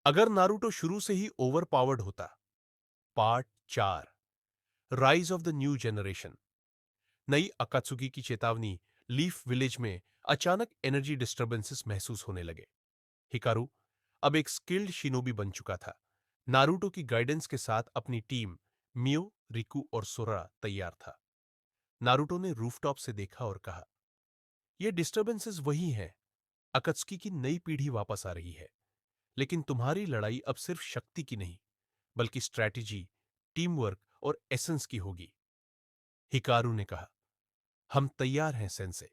अगर नारुतो शुरू से ही ओवर पावर्ड होता। Part 4। Rise of the new generation. नई अकात्सुकी की चेतावनी। लीफ विलेज में अचानक एनर्जी डिस्टर्बेंसेस महसूस होने लगे। हिकारू अब एक स्किल्ड शिनोबी बन चुका था। नारुतो की गाइडेंस के साथ अपनी टीम मियो, रिकू और सोरा तैयार था। नारुतो ने रूफटॉप से देखा और कहा, यह डिस्टर्बेंसेस वही हैं। अकत्सुकी की नई पीढ़ी वापस आ रही है। लेकिन तुम्हारी लड़ाई अब सिर्फ शक्ति की नहीं, बल्कि स्ट्रैटेजी, टीम वर्क और एसेंस की होगी। हिकारू ने कहा, हम तैयार हैं सेंसे।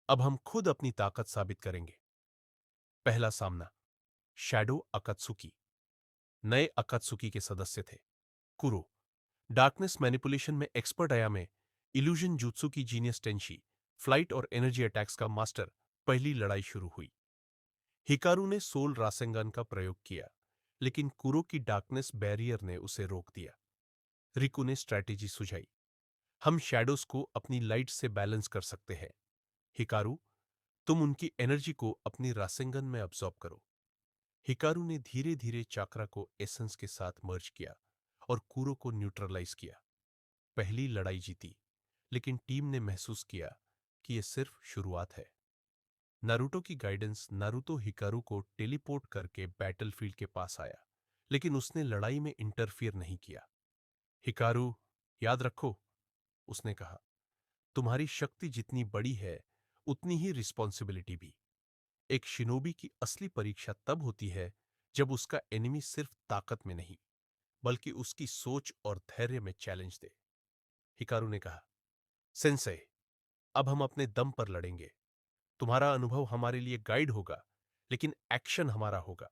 अब हम खुद अपनी ताकत साबित करेंगे। पहला सामना। शैडो अकत्सुकी। नए अकत्सुकी के सदस्य थे कुरो, डार्कनेस मैनिपुलेशन में एक्सपर्ट अयामे, इल्यूजन jutsu की जीनियस टेंशी, फ्लाइट और एनर्जी अटैक्स का मास्टर। पहली लड़ाई शुरू हुई। हिकारू ने सोल रासेंगन का प्रयोग किया, लेकिन कुरो की डार्कनेस बैरियर ने उसे रोक दिया। रिकू ने स्ट्रैटेजी सुझाई, हम शैडोज को अपनी लाइट से बैलेंस कर सकते हैं। हिकारू, तुम उनकी एनर्जी को अपनी रासेंगन में अब्सॉर्ब करो। हिकारू ने धीरे धीरे चाक्रा को एसेंस के साथ मर्ज किया और कुरो को न्यूट्रलाइज किया। पहली लड़ाई जीती, लेकिन टीम ने महसूस किया कि यह सिर्फ शुरुआत है। नारुतो की गाइडेंस नारुतो हिकारू को टेलीपोर्ट करके बैटलफील्ड के पास आया, लेकिन उसने लड़ाई में इंटरफियर नहीं किया। हिकारू, याद रखो, उसने कहा, तुम्हारी शक्ति जितनी बड़ी है, उतनी ही रिस्पॉन्सिबिलिटी भी। एक शिनोबी की असली परीक्षा तब होती है जब उसका एनिमी सिर्फ ताकत में नहीं, बल्कि उसकी सोच और धैर्य में चैलेंज दे। हिकारू ने कहा, सेंसे, अब हम अपने दम पर लड़ेंगे। तुम्हारा अनुभव हमारे लिए गाइड होगा, लेकिन एक्शन हमारा होगा।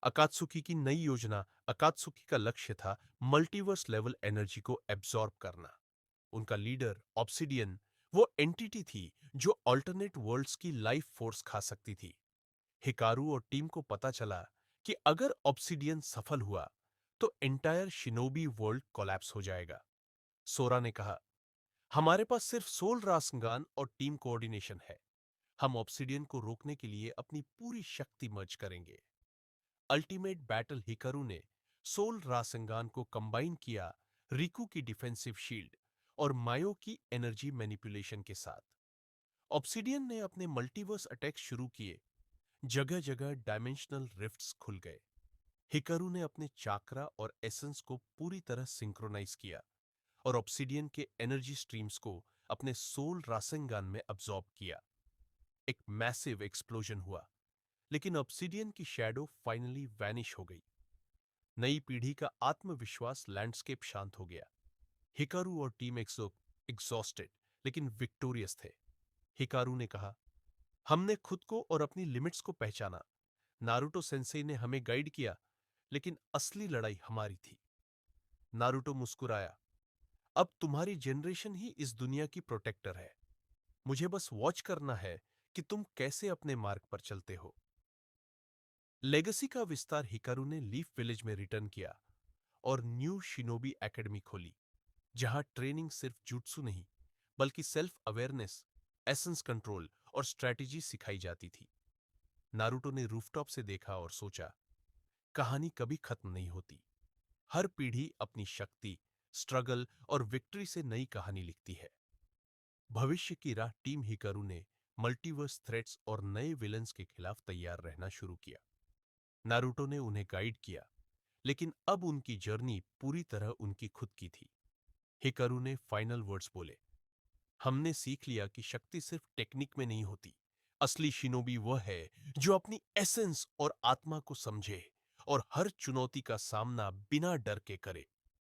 अकात्सुकी की नई योजना। अकात्सुकी का लक्ष्य था मल्टीवर्स लेवल एनर्जी को एब्जॉर्ब करना। उनका लीडर ऑब्सिडियन वो एंटिटी थी जो अल्टरनेट वर्ल्ड्स की लाइफ फोर्स खा सकती थी। हिकारू और टीम को पता चला कि अगर ऑब्सिडियन सफल हुआ तो एंटायर शिनोबी वर्ल्ड कोलैप्स हो जाएगा। सोरा ने कहा, हमारे पास सिर्फ सोल रासंगान और टीम कोऑर्डिनेशन है। हम ऑब्सिडियन को रोकने के लिए अपनी पूरी शक्ति मर्ज करेंगे। Ultimate battle. हिकारू ने सोल रासंगान को कंबाइन किया रिकू की डिफेंसिव शील्ड और मायो की एनर्जी मैनिपुलेशन के साथ। ऑब्सिडियन ने अपने मल्टीवर्स अटैक शुरू किए। जगह जगह डायमेंशनल रिफ्ट्स खुल गए। हिकारू ने अपने चाक्रा और एसेंस को पूरी तरह सिंक्रोनाइज किया और ऑब्सिडियन के एनर्जी स्ट्रीम्स को अपने सोल रासंगान में अब्सॉर्ब किया। एक मैसिव एक्सप्लोजन हुआ, लेकिन ऑब्सिडियन की शैडो फाइनली वैनिश हो गई। नई पीढ़ी का आत्मविश्वास। लैंडस्केप शांत हो गया। हिकारू और टीम एग्जॉस्टेड लेकिन विक्टोरियस थे। हिकारू ने कहा, हमने खुद को और अपनी लिमिट्स को पहचाना। नारुतो सेंसेई ने हमें गाइड किया, लेकिन असली लड़ाई हमारी थी। नारुतो मुस्कुराया, अब तुम्हारी जनरेशन ही इस दुनिया की प्रोटेक्टर है। मुझे बस वॉच करना है कि तुम कैसे अपने मार्ग पर चलते हो। लेगेसी का विस्तार। हिकारू ने लीफ विलेज में रिटर्न किया और न्यू शिनोबी एकेडमी खोली, जहां ट्रेनिंग सिर्फ जुट्सु नहीं, बल्कि सेल्फ अवेयरनेस, एसेंस कंट्रोल और स्ट्रैटेजी सिखाई जाती थी। नारुतो ने रूफटॉप से देखा और सोचा, कहानी कभी खत्म नहीं होती। हर पीढ़ी अपनी शक्ति, स्ट्रगल और विक्ट्री से नई कहानी लिखती है। भविष्य की राह। टीम हिकारू ने मल्टीवर्स थ्रेट्स और नए विलन्स के खिलाफ तैयार रहना शुरू किया। नारुतो ने उन्हें गाइड किया, लेकिन अब उनकी जर्नी पूरी तरह उनकी खुद की थी। हिकारू ने फाइनल वर्ड्स बोले, हमने सीख लिया कि शक्ति सिर्फ टेक्निक में नहीं होती। असली शिनोबी वह है जो अपनी एसेंस और आत्मा को समझे और हर चुनौती का सामना बिना डर के करे।